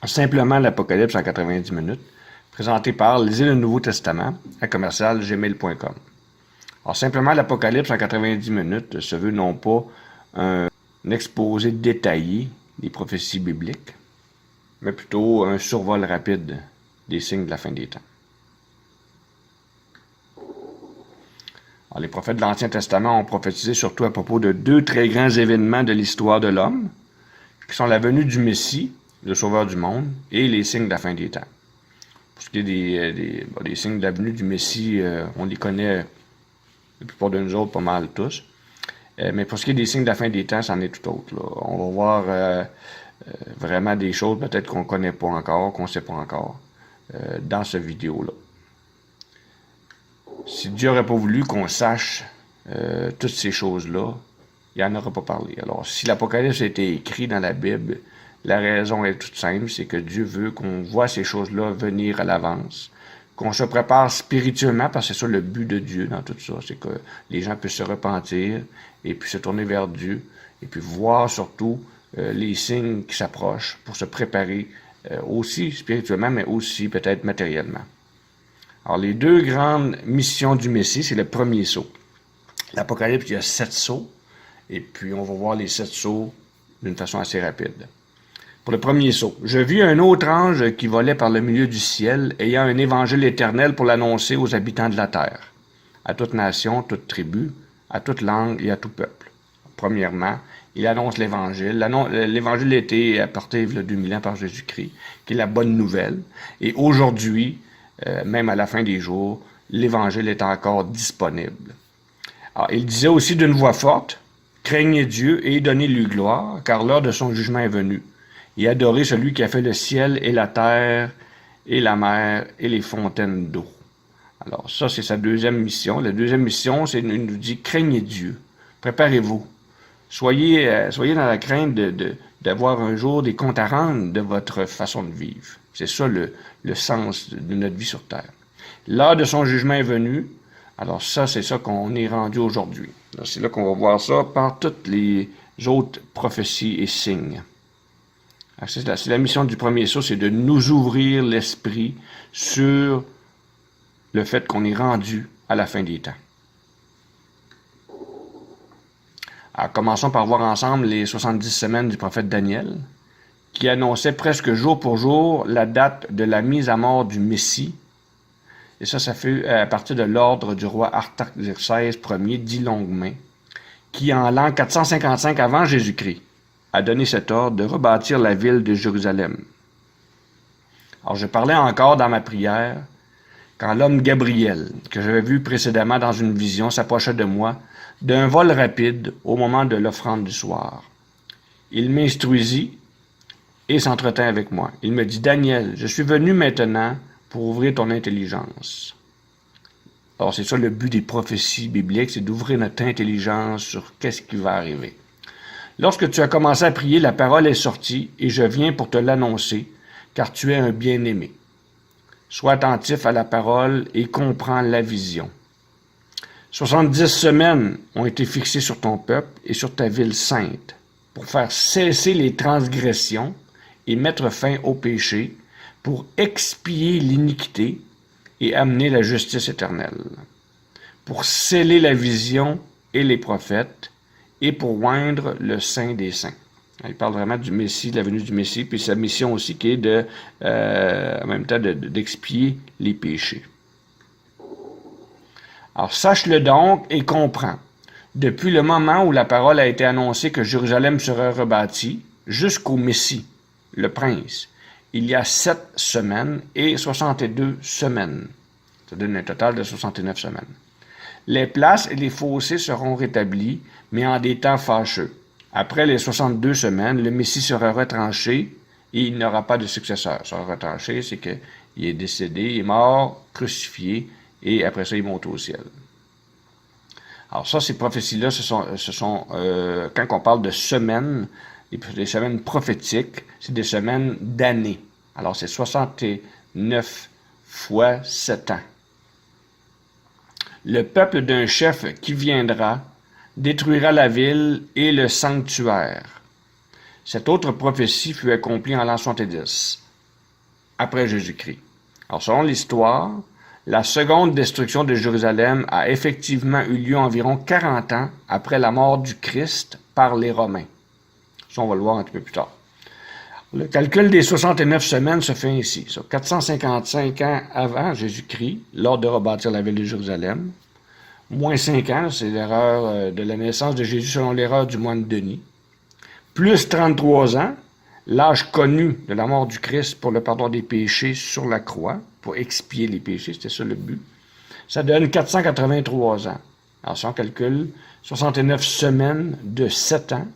Simplement l'Apocalypse en 90 minutes, présenté par Lisez le Nouveau Testament à commercial.gmail.com. Alors, simplement l'Apocalypse en 90 minutes se veut non pas un exposé détaillé des prophéties bibliques, mais plutôt un survol rapide des signes de la fin des temps. Alors, les prophètes de l'Ancien Testament ont prophétisé surtout à propos de deux très grands événements de l'histoire de l'homme, qui sont la venue du Messie, le Sauveur du monde, et les signes de la fin des temps. Pour ce qui est des signes de la venue du Messie, on les connaît, la plupart de nous autres, pas mal tous. Mais pour ce qui est des signes de la fin des temps, c'en est tout autre. Là. On va voir vraiment des choses peut-être qu'on ne connaît pas encore, qu'on ne sait pas encore, dans cette vidéo-là. Si Dieu n'aurait pas voulu qu'on sache toutes ces choses-là, il n'en aurait pas parlé. Alors, si l'Apocalypse a été écrit dans la Bible, la raison est toute simple, c'est que Dieu veut qu'on voit ces choses-là venir à l'avance, qu'on se prépare spirituellement, parce que c'est ça le but de Dieu dans tout ça, c'est que les gens puissent se repentir et puis se tourner vers Dieu, et puis voir surtout les signes qui s'approchent pour se préparer aussi spirituellement, mais aussi peut-être matériellement. Alors, les deux grandes missions du Messie, c'est le premier sceau. L'Apocalypse, il y a 7 sceaux, et puis on va voir les 7 sceaux d'une façon assez rapide. Pour le premier sceau, je vis un autre ange qui volait par le milieu du ciel, ayant un évangile éternel pour l'annoncer aux habitants de la terre, à toute nation, toute tribu, à toute langue et à tout peuple. Premièrement, il annonce l'Évangile. L'Évangile a été apporté il y a 2000 ans par Jésus-Christ, qui est la bonne nouvelle. Et aujourd'hui, même à la fin des jours, l'Évangile est encore disponible. Alors, il disait aussi d'une voix forte, « Craignez Dieu et donnez-lui gloire, car l'heure de son jugement est venue. Et adorez celui qui a fait le ciel et la terre et la mer et les fontaines d'eau. » Alors ça, c'est sa deuxième mission. La deuxième mission, c'est il nous dit « Craignez Dieu, préparez-vous. Soyez dans la crainte d'avoir un jour des comptes à rendre de votre façon de vivre. » C'est ça le sens de notre vie sur terre. L'heure de son jugement est venue. Alors ça, c'est ça qu'on est rendu aujourd'hui. C'est là qu'on va voir ça par toutes les autres prophéties et signes. C'est la mission du premier sceau, c'est de nous ouvrir l'esprit sur le fait qu'on est rendu à la fin des temps. Alors, commençons par voir ensemble les 70 semaines du prophète Daniel, qui annonçait presque jour pour jour la date de la mise à mort du Messie. Et ça fait à partir de l'ordre du roi Artaxerxès Ier, dit Longue-Main, qui en l'an 455 avant Jésus-Christ a donné cet ordre de rebâtir la ville de Jérusalem. Alors je parlais encore dans ma prière quand l'homme Gabriel, que j'avais vu précédemment dans une vision, s'approcha de moi d'un vol rapide au moment de l'offrande du soir. Il m'instruisit et s'entretint avec moi. Il me dit, « Daniel, je suis venu maintenant pour ouvrir ton intelligence. » Alors c'est ça le but des prophéties bibliques, c'est d'ouvrir notre intelligence sur qu'est-ce qui va arriver. Lorsque tu as commencé à prier, la parole est sortie, et je viens pour te l'annoncer, car tu es un bien-aimé. Sois attentif à la parole et comprends la vision. 70 semaines ont été fixées sur ton peuple et sur ta ville sainte, pour faire cesser les transgressions et mettre fin au péché, pour expier l'iniquité et amener la justice éternelle, pour sceller la vision et les prophètes, et pour oindre le Saint des Saints. Il parle vraiment du Messie, de la venue du Messie, puis sa mission aussi qui est en même temps d'expier les péchés. Alors sache-le donc et comprends. Depuis le moment où la parole a été annoncée que Jérusalem serait rebâtie, jusqu'au Messie, le prince, il y a 7 semaines et 62 semaines. Ça donne un total de 69 semaines. Les places et les fossés seront rétablis, mais en des temps fâcheux. Après les 62 semaines, le Messie sera retranché et il n'aura pas de successeur. Sera retranché, c'est qu'il est décédé, il est mort, crucifié, et après ça, il monte au ciel. Alors ça, ces prophéties-là, ce sont quand on parle de semaines, des semaines prophétiques, c'est des semaines d'années. Alors c'est 69 fois 7 ans. Le peuple d'un chef qui viendra détruira la ville et le sanctuaire. Cette autre prophétie fut accomplie en l'an 70. après Jésus-Christ. Alors, selon l'histoire, la seconde destruction de Jérusalem a effectivement eu lieu environ 40 ans après la mort du Christ par les Romains. Ça, on va le voir un petit peu plus tard. Le calcul des 69 semaines se fait ainsi. Sur 455 ans avant Jésus-Christ, lors de rebâtir la ville de Jérusalem, moins 5 ans, c'est l'erreur de la naissance de Jésus selon l'erreur du moine Denis, plus 33 ans, l'âge connu de la mort du Christ pour le pardon des péchés sur la croix, pour expier les péchés, c'était ça le but, ça donne 483 ans. Alors si on calcule 69 semaines de 7 ans,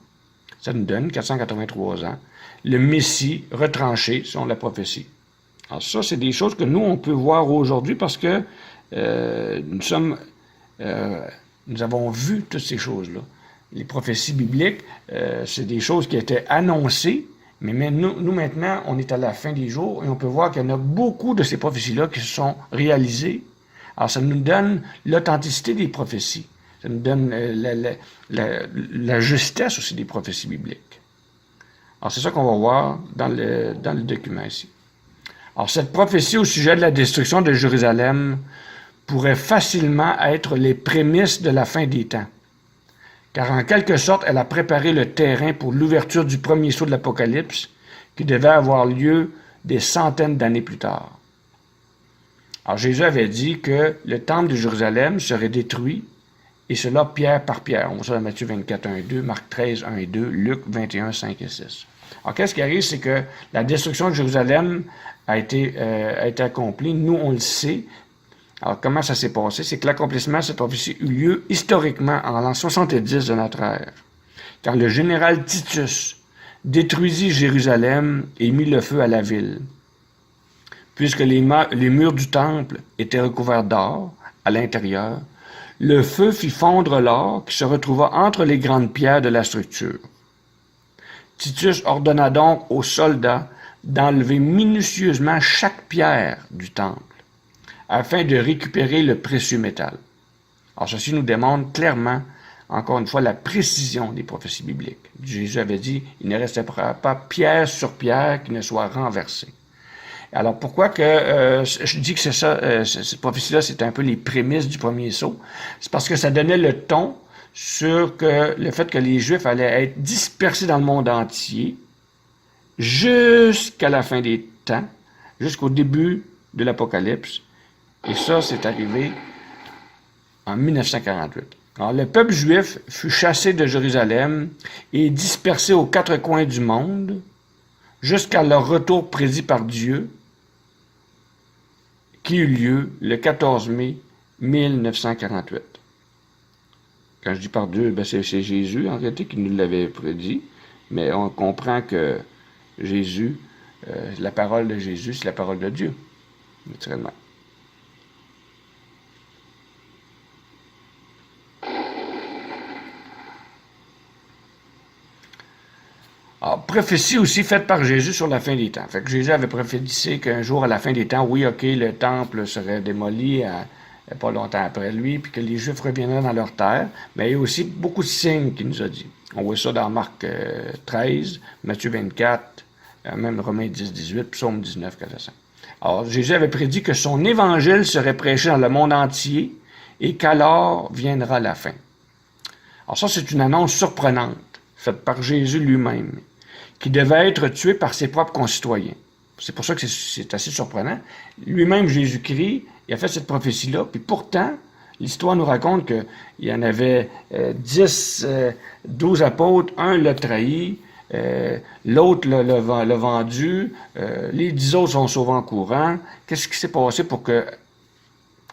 ça nous donne 483 ans. Le Messie retranché selon la prophétie. Alors ça, c'est des choses que nous, on peut voir aujourd'hui parce que nous avons vu toutes ces choses-là. Les prophéties bibliques, c'est des choses qui étaient annoncées, mais nous, maintenant, on est à la fin des jours et on peut voir qu'il y en a beaucoup de ces prophéties-là qui se sont réalisées. Alors, ça nous donne l'authenticité des prophéties. Ça nous donne la justesse aussi des prophéties bibliques. Alors, c'est ça qu'on va voir dans le document ici. Alors, cette prophétie au sujet de la destruction de Jérusalem pourrait facilement être les prémices de la fin des temps. Car en quelque sorte, elle a préparé le terrain pour l'ouverture du premier sceau de l'Apocalypse qui devait avoir lieu des centaines d'années plus tard. Alors, Jésus avait dit que le temple de Jérusalem serait détruit, et cela pierre par pierre. On voit ça dans Matthieu 24, 1 et 2, Marc 13, 1 et 2, Luc 21, 5 et 6. Alors, qu'est-ce qui arrive? C'est que la destruction de Jérusalem a été accomplie. Nous, on le sait. Alors, comment ça s'est passé? C'est que l'accomplissement de cette prophétie eut lieu historiquement en l'an 70 de notre ère, quand le général Titus détruisit Jérusalem et mit le feu à la ville. Puisque les murs du temple étaient recouverts d'or à l'intérieur, le feu fit fondre l'or qui se retrouva entre les grandes pierres de la structure. Titus ordonna donc aux soldats d'enlever minutieusement chaque pierre du temple, afin de récupérer le précieux métal. Alors, ceci nous démontre clairement, encore une fois, la précision des prophéties bibliques. Jésus avait dit, il ne restera pas pierre sur pierre qui ne soit renversée. Alors, pourquoi que je dis que c'est ça, cette prophétie-là, c'est un peu les prémices du premier sceau? C'est parce que ça donnait le ton sur le fait que les Juifs allaient être dispersés dans le monde entier jusqu'à la fin des temps, jusqu'au début de l'Apocalypse. Et ça, c'est arrivé en 1948. Alors, le peuple juif fut chassé de Jérusalem et dispersé aux quatre coins du monde jusqu'à leur retour prédit par Dieu, qui eut lieu le 14 mai 1948. Quand je dis par Dieu, ben c'est Jésus, en réalité, qui nous l'avait prédit, mais on comprend que Jésus, la parole de Jésus, c'est la parole de Dieu, naturellement. Alors, prophétie aussi faite par Jésus sur la fin des temps. Fait que Jésus avait prophétisé qu'un jour, à la fin des temps, oui, ok, le temple serait démoli pas longtemps après lui, puis que les Juifs reviendraient dans leur terre. Mais il y a aussi beaucoup de signes qu'il nous a dit. On voit ça dans Marc 13, Matthieu 24, même Romains 10, 18, Psaume 19, 400. Alors, Jésus avait prédit que son évangile serait prêché dans le monde entier et qu'alors viendra la fin. Alors ça, c'est une annonce surprenante, faite par Jésus lui-même, qui devait être tué par ses propres concitoyens. C'est pour ça que c'est assez surprenant. Lui-même, Jésus-Christ, il a fait cette prophétie-là, puis pourtant, l'histoire nous raconte qu'il y en avait 12 apôtres, un l'a trahi, l'autre l'a vendu, les 10 autres sont sauvés en courant. Qu'est-ce qui s'est passé pour que,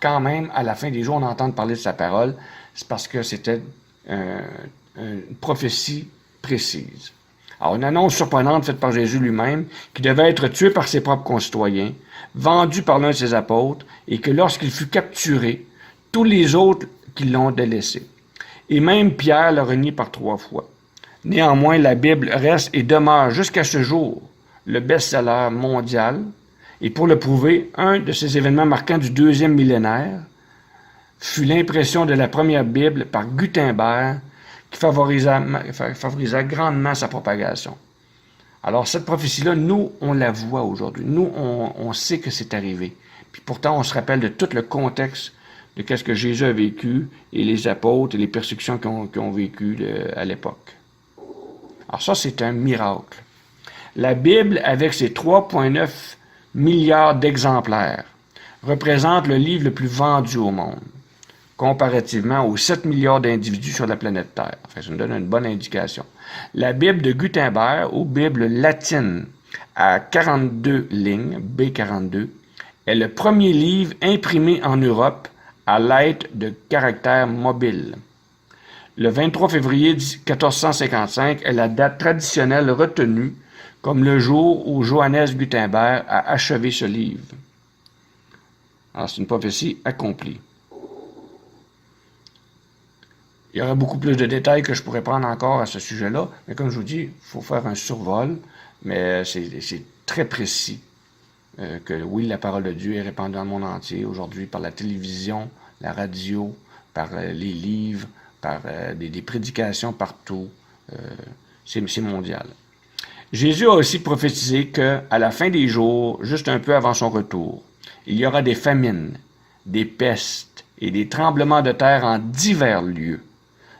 quand même, à la fin des jours, on entende parler de sa parole? C'est parce que c'était une prophétie précise. Alors, une annonce surprenante faite par Jésus lui-même, qui devait être tué par ses propres concitoyens, vendu par l'un de ses apôtres, et que lorsqu'il fut capturé, tous les autres qui l'ont délaissé. Et même Pierre l'a renié par 3 fois. Néanmoins, la Bible reste et demeure jusqu'à ce jour le best-seller mondial, et pour le prouver, un de ces événements marquants du 2e millénaire fut l'impression de la première Bible par Gutenberg, qui favorisa grandement sa propagation. Alors, cette prophétie-là, nous, on la voit aujourd'hui. Nous, on sait que c'est arrivé. Puis pourtant, on se rappelle de tout le contexte de ce que Jésus a vécu et les apôtres et les persécutions qu'ils ont vécues à l'époque. Alors ça, c'est un miracle. La Bible, avec ses 3,9 milliards d'exemplaires, représente le livre le plus vendu au monde, comparativement aux 7 milliards d'individus sur la planète Terre. Enfin, ça nous donne une bonne indication. La Bible de Gutenberg, ou Bible latine, à 42 lignes, B42, est le premier livre imprimé en Europe à l'aide de caractères mobiles. Le 23 février 1455 est la date traditionnelle retenue comme le jour où Johannes Gutenberg a achevé ce livre. Alors, c'est une prophétie accomplie. Il y aurait beaucoup plus de détails que je pourrais prendre encore à ce sujet-là, mais comme je vous dis, il faut faire un survol, mais c'est très précis que oui, la parole de Dieu est répandue dans le monde entier aujourd'hui par la télévision, la radio, par les livres, par des prédications partout. C'est mondial. Jésus a aussi prophétisé qu'à la fin des jours, juste un peu avant son retour, il y aura des famines, des pestes et des tremblements de terre en divers lieux,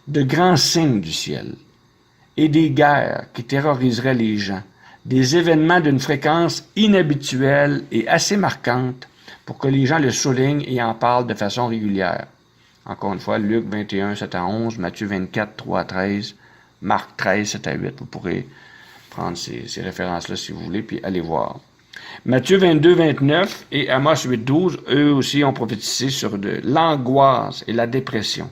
de grands signes du ciel, et des guerres qui terroriseraient les gens, des événements d'une fréquence inhabituelle et assez marquante pour que les gens le soulignent et en parlent de façon régulière. Encore une fois, Luc 21, 7 à 11, Matthieu 24, 3 à 13, Marc 13, 7 à 8. Vous pourrez prendre ces références-là si vous voulez, puis aller voir. Matthieu 22, 29 et Amos 8, 12, eux aussi ont prophétisé sur l'angoisse et la dépression.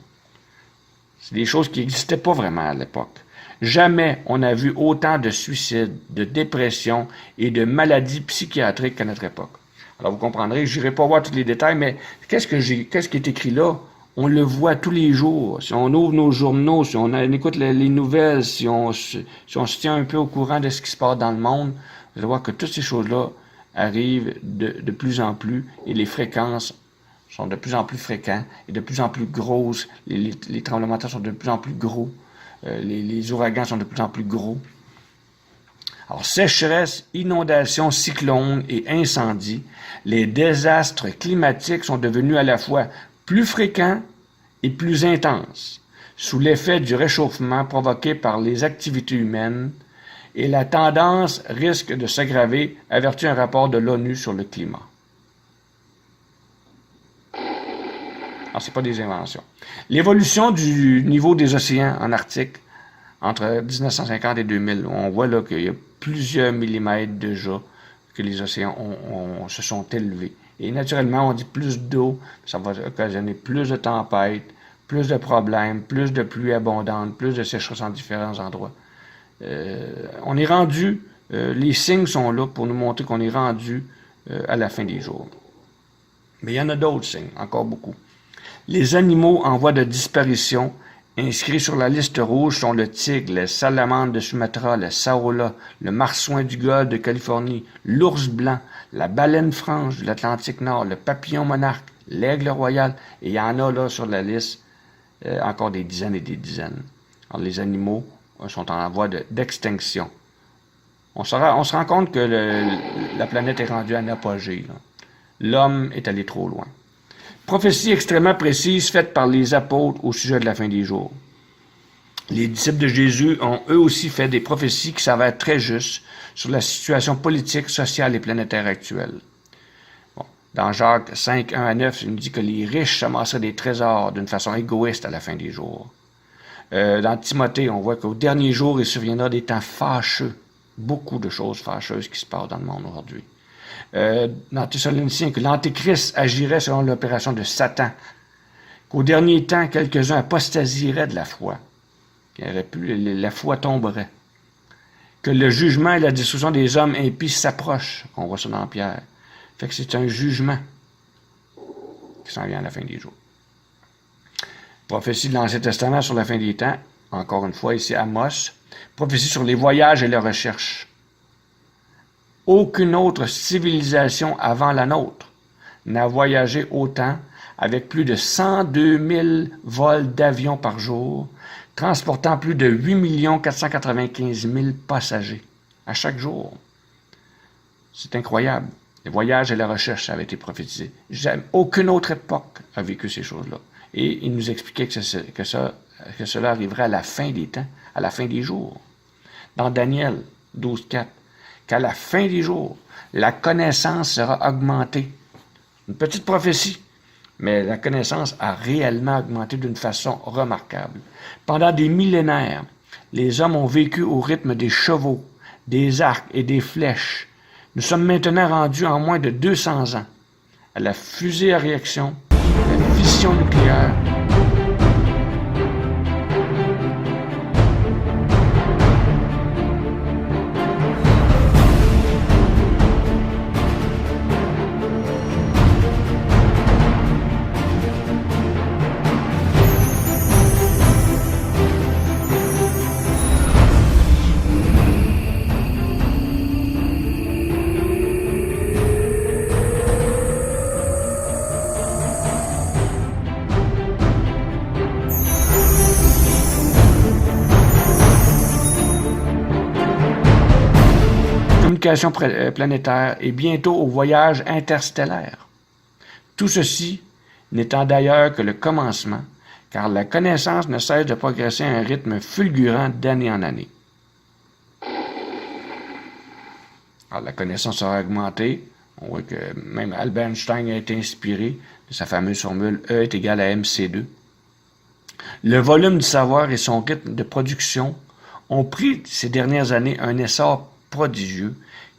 C'est des choses qui n'existaient pas vraiment à l'époque. Jamais on n'a vu autant de suicides, de dépression et de maladies psychiatriques qu'à notre époque. Alors vous comprendrez, je n'irai pas voir tous les détails, mais qu'est-ce qui est écrit là? On le voit tous les jours. Si on ouvre nos journaux, si on écoute les nouvelles, si on se tient un peu au courant de ce qui se passe dans le monde, vous allez voir que toutes ces choses-là arrivent de plus en plus et les fréquences sont de plus en plus fréquentes et de plus en plus grosses. Les tremblements de terre sont de plus en plus gros. Les ouragans sont de plus en plus gros. Alors, sécheresse, inondations, cyclones et incendies, les désastres climatiques sont devenus à la fois plus fréquents et plus intenses, sous l'effet du réchauffement provoqué par les activités humaines, et la tendance risque de s'aggraver, avertit un rapport de l'ONU sur le climat. Alors, ce n'est pas des inventions. L'évolution du niveau des océans en Arctique entre 1950 et 2000, on voit là qu'il y a plusieurs millimètres déjà que les océans se sont élevés. Et naturellement, on dit plus d'eau, ça va occasionner plus de tempêtes, plus de problèmes, plus de pluie abondante, plus de sécheresse en différents endroits. On est rendu, les signes sont là pour nous montrer qu'on est rendu à la fin des jours. Mais il y en a d'autres signes, encore beaucoup. Les animaux en voie de disparition inscrits sur la liste rouge sont le tigre, le salamandre de Sumatra, le saola, le marsouin du Golfe de Californie, l'ours blanc, la baleine franche de l'Atlantique Nord, le papillon monarque, l'aigle royal, et il y en a là sur la liste encore des dizaines et des dizaines. Alors, les animaux sont en voie d'extinction. On se rend compte que la planète est rendue à un apogée. L'homme est allé trop loin. Prophétie extrêmement précise faite par les apôtres au sujet de la fin des jours. Les disciples de Jésus ont eux aussi fait des prophéties qui s'avèrent très justes sur la situation politique, sociale et planétaire actuelle. Bon, dans Jacques 5, 1 à 9, il nous dit que les riches s'amasseraient des trésors d'une façon égoïste à la fin des jours. Dans Timothée, on voit qu'au dernier jour, il surviendra des temps fâcheux. Beaucoup de choses fâcheuses qui se passent dans le monde aujourd'hui. Dans Thessaloniciens, que l'Antéchrist agirait selon l'opération de Satan, qu'au dernier temps, quelques-uns apostasieraient de la foi, la foi tomberait, que le jugement et la destruction des hommes impies s'approchent, on voit ça dans Pierre. Fait que c'est un jugement qui s'en vient à la fin des jours. Prophétie de l'Ancien Testament sur la fin des temps, encore une fois ici Amos, prophétie sur les voyages et les recherches. Aucune autre civilisation avant la nôtre n'a voyagé autant, avec plus de 102 000 vols d'avions par jour, transportant plus de 8 495 000 passagers. à chaque jour. C'est incroyable. Les voyages et la recherche, ça avait été prophétisé. Jamais, aucune autre époque a vécu ces choses-là. Et il nous expliquait que cela arriverait à la fin des temps, à la fin des jours. Dans Daniel 12,4, qu'à la fin des jours, la connaissance sera augmentée. Une petite prophétie, mais la connaissance a réellement augmenté d'une façon remarquable. Pendant des millénaires, les hommes ont vécu au rythme des chevaux, des arcs et des flèches. Nous sommes maintenant rendus en moins de 200 ans à la fusée à réaction, la fission nucléaire. Communication planétaire et bientôt au voyage interstellaire. Tout ceci n'étant d'ailleurs que le commencement, car la connaissance ne cesse de progresser à un rythme fulgurant d'année en année. Alors, la connaissance a augmenté. On voit que même Albert Einstein a été inspiré de sa fameuse formule E est égal à mc2. Le volume du savoir et son rythme de production ont pris ces dernières années un essor prodigieux,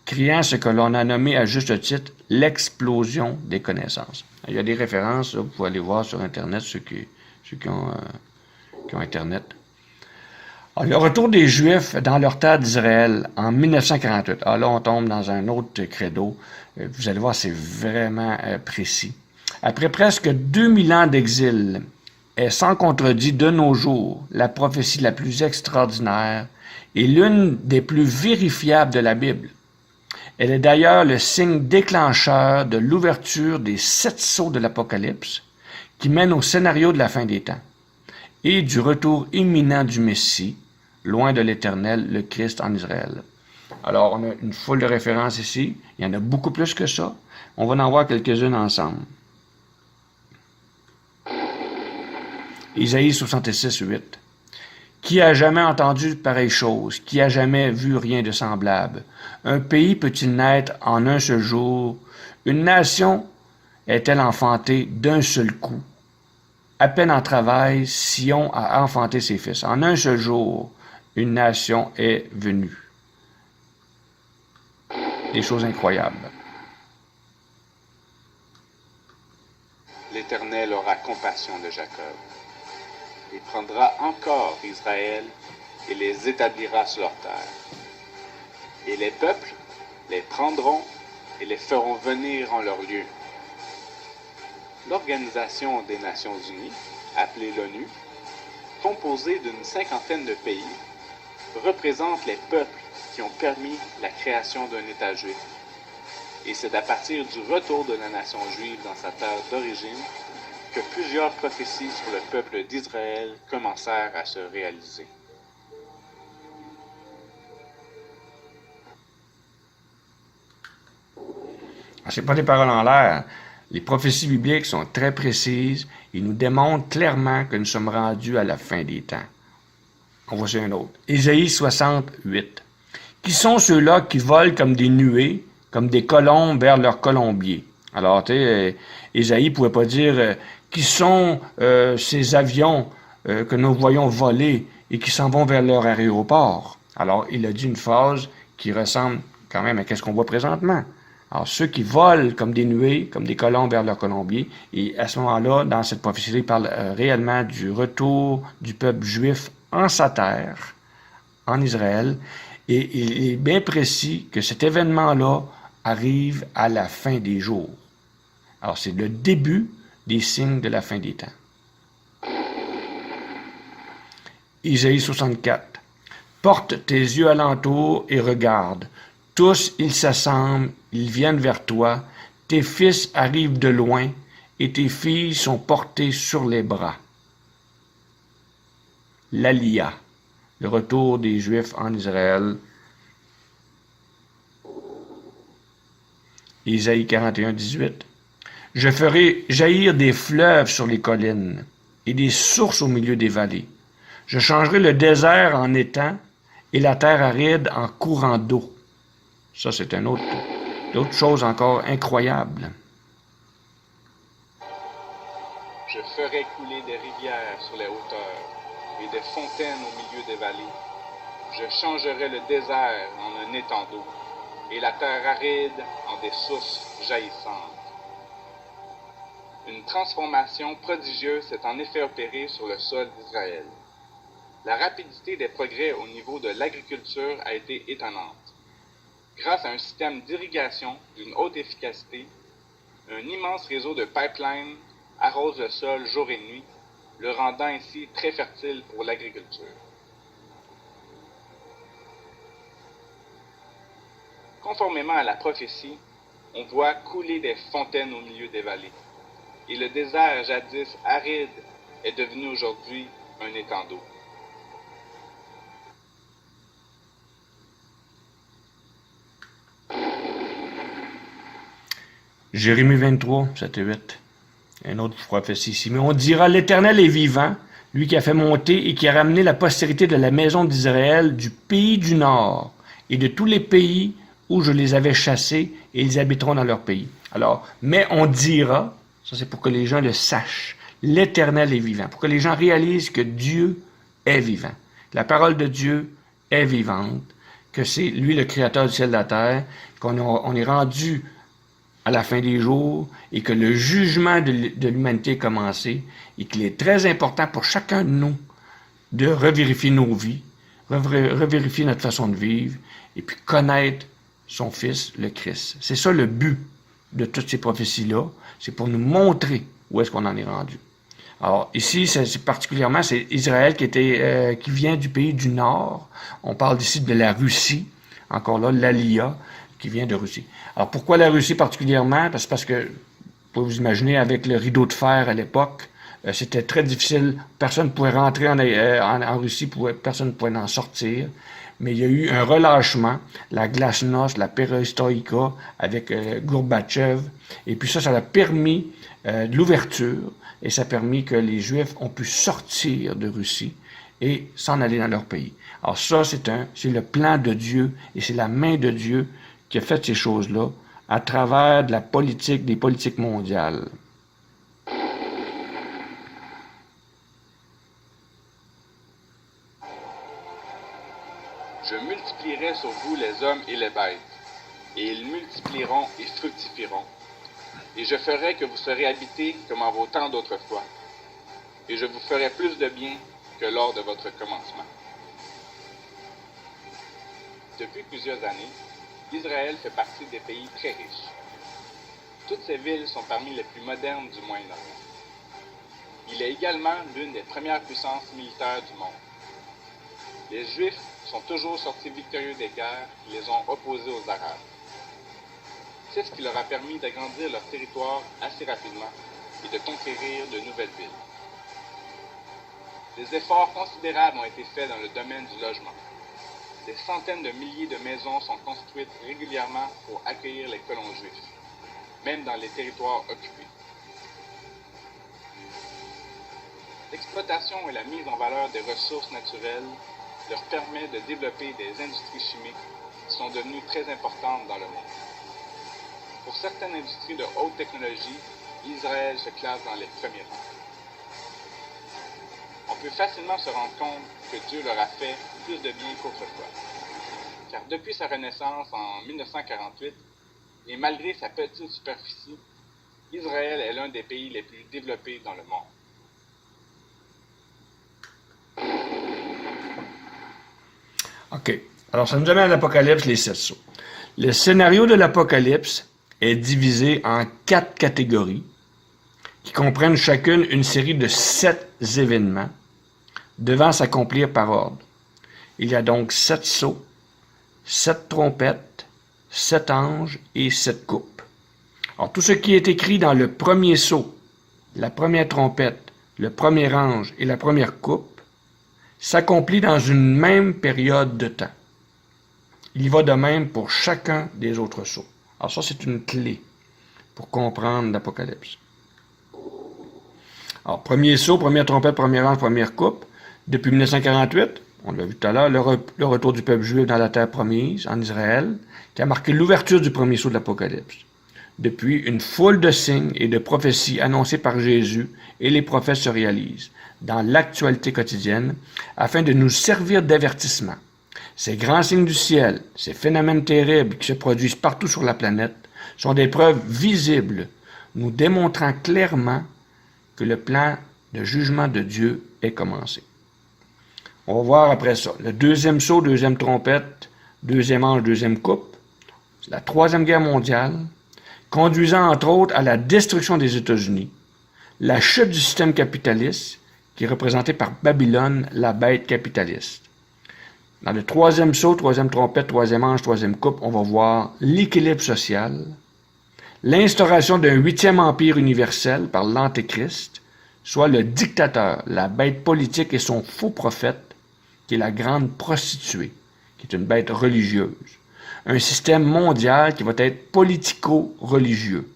créant ce que l'on a nommé à juste titre l'explosion des connaissances. Il y a des références, là, vous pouvez aller voir sur Internet, ceux qui ont Internet. Alors, le retour des Juifs dans leur terre d'Israël en 1948. Alors là, on tombe dans un autre credo. Vous allez voir, c'est vraiment précis. Après presque 2000 ans d'exil, est sans contredit de nos jours la prophétie la plus extraordinaire et l'une des plus vérifiables de la Bible. Elle est d'ailleurs le signe déclencheur de l'ouverture des 7 sceaux de l'Apocalypse qui mène au scénario de la fin des temps et du retour imminent du Messie, loin de l'Éternel, le Christ en Israël. Alors, on a une foule de références ici. Il y en a beaucoup plus que ça. On va en voir quelques-unes ensemble. Isaïe 66, 8. Qui a jamais entendu pareille chose? Qui a jamais vu rien de semblable? Un pays peut-il naître en un seul jour? Une nation est-elle enfantée d'un seul coup? À peine en travail, Sion a enfanté ses fils. En un seul jour, une nation est venue. Des choses incroyables. L'Éternel aura compassion de Jacob. Il prendra encore Israël et les établira sur leur terre. Et les peuples les prendront et les feront venir en leur lieu. L'Organisation des Nations Unies, appelée l'ONU, composée d'une 50aine de pays, représente les peuples qui ont permis la création d'un État juif. Et c'est à partir du retour de la nation juive dans sa terre d'origine que plusieurs prophéties sur le peuple d'Israël commencèrent à se réaliser. Ce n'est pas des paroles en l'air. Les prophéties bibliques sont très précises et nous démontrent clairement que nous sommes rendus à la fin des temps. On voit un autre. Ésaïe 68. Qui sont ceux-là qui volent comme des nuées, comme des colombes vers leur colombier? Alors, tu sais, Ésaïe ne pouvait pas dire qui sont ces avions que nous voyons voler et qui s'en vont vers leur aéroport. Alors, il a dit une phrase qui ressemble quand même à ce qu'on voit présentement. Alors, ceux qui volent comme des nuées, comme des colombes vers leur colombier, et à ce moment-là, dans cette prophétie, il parle réellement du retour du peuple juif en sa terre, en Israël, et il est bien précis que cet événement-là arrive à la fin des jours. Alors, c'est le début des signes de la fin des temps. Isaïe 64. Porte tes yeux alentour et regarde. Tous, ils s'assemblent, ils viennent vers toi. Tes fils arrivent de loin et tes filles sont portées sur les bras. L'Aliyah, le retour des Juifs en Israël. Isaïe 41, 18. Je ferai jaillir des fleuves sur les collines et des sources au milieu des vallées. Je changerai le désert en étang et la terre aride en courant d'eau. Ça, c'est d'autres choses encore incroyables. Je ferai couler des rivières sur les hauteurs et des fontaines au milieu des vallées. Je changerai le désert en un étang d'eau et la terre aride en des sources jaillissantes. Une transformation prodigieuse s'est en effet opérée sur le sol d'Israël. La rapidité des progrès au niveau de l'agriculture a été étonnante. Grâce à un système d'irrigation d'une haute efficacité, un immense réseau de pipelines arrose le sol jour et nuit, le rendant ainsi très fertile pour l'agriculture. Conformément à la prophétie, on voit couler des fontaines au milieu des vallées, et le désert jadis aride est devenu aujourd'hui un étang d'eau. Jérémie 23, 7 et 8. Une autre prophétie ici. Mais on dira, l'Éternel est vivant, lui qui a fait monter et qui a ramené la postérité de la maison d'Israël du pays du Nord et de tous les pays où je les avais chassés, et ils habiteront dans leur pays. Alors, mais on dira, ça c'est pour que les gens le sachent, l'Éternel est vivant, pour que les gens réalisent que Dieu est vivant. La parole de Dieu est vivante, que c'est lui le créateur du ciel et de la terre, qu'on est rendu à la fin des jours, et que le jugement de l'humanité est commencé, et qu'il est très important pour chacun de nous de revérifier nos vies, revérifier notre façon de vivre, et puis connaître son Fils, le Christ. C'est ça le but de toutes ces prophéties-là, c'est pour nous montrer où est-ce qu'on en est rendu. Alors ici, c'est Israël qui vient du pays du Nord. On parle ici de la Russie, encore là, l'Aliyah, qui vient de Russie. Alors pourquoi la Russie particulièrement? Parce que, vous pouvez vous imaginer, avec le rideau de fer à l'époque, c'était très difficile. Personne ne pouvait rentrer en Russie, personne ne pouvait en sortir. Mais il y a eu un relâchement, la glasnost, la perestroïka avec Gorbatchev. Et puis ça a permis de l'ouverture et ça a permis que les Juifs ont pu sortir de Russie et s'en aller dans leur pays. Alors ça, c'est le plan de Dieu et c'est la main de Dieu qui a fait ces choses-là à travers de la politique, des politiques mondiales. Je multiplierai sur vous les hommes et les bêtes, et ils multiplieront et fructifieront. Et je ferai que vous serez habités comme en vos temps d'autrefois, et je vous ferai plus de bien que lors de votre commencement. Depuis plusieurs années, Israël fait partie des pays très riches. Toutes ces villes sont parmi les plus modernes du Moyen-Orient. Il est également l'une des premières puissances militaires du monde. Les Juifs sont toujours sortis victorieux des guerres qui les ont opposés aux Arabes. C'est ce qui leur a permis d'agrandir leur territoire assez rapidement et de conquérir de nouvelles villes. Des efforts considérables ont été faits dans le domaine du logement. Des centaines de milliers de maisons sont construites régulièrement pour accueillir les colons juifs, même dans les territoires occupés. L'exploitation et la mise en valeur des ressources naturelles leur permet de développer des industries chimiques qui sont devenues très importantes dans le monde. Pour certaines industries de haute technologie, Israël se classe dans les premiers rangs. On peut facilement se rendre compte que Dieu leur a fait plus de bien qu'autrefois. Car depuis sa renaissance en 1948, et malgré sa petite superficie, Israël est l'un des pays les plus développés dans le monde. OK. Alors, ça nous amène à l'Apocalypse, les 7 sceaux. Le scénario de l'Apocalypse est divisé en 4 catégories qui comprennent chacune une série de 7 événements devant s'accomplir par ordre. Il y a donc 7 sceaux, 7 trompettes, 7 anges et 7 coupes. Alors, tout ce qui est écrit dans le premier sceau, la première trompette, le premier ange et la première coupe s'accomplit dans une même période de temps. Il y va de même pour chacun des autres sceaux. Alors ça, c'est une clé pour comprendre l'Apocalypse. Alors, premier saut, première trompette, premier ange, première coupe. Depuis 1948, on l'a vu tout à l'heure, le retour du peuple juif dans la terre promise, en Israël, qui a marqué l'ouverture du premier saut de l'Apocalypse. Depuis, une foule de signes et de prophéties annoncées par Jésus et les prophètes se réalisent dans l'actualité quotidienne afin de nous servir d'avertissement. Ces grands signes du ciel, ces phénomènes terribles qui se produisent partout sur la planète, sont des preuves visibles nous démontrant clairement que le plan de jugement de Dieu est commencé. On va voir après ça. Le deuxième saut, deuxième trompette, deuxième ange, deuxième coupe. C'est la Troisième Guerre mondiale, conduisant entre autres à la destruction des États-Unis, la chute du système capitaliste, qui est représenté par Babylone, la bête capitaliste. Dans le troisième saut, troisième trompette, troisième ange, troisième coupe, on va voir l'équilibre social, l'instauration d'un 8e empire universel par l'Antéchrist, soit le dictateur, la bête politique et son faux prophète, qui est la grande prostituée, qui est une bête religieuse. Un système mondial qui va être politico-religieux.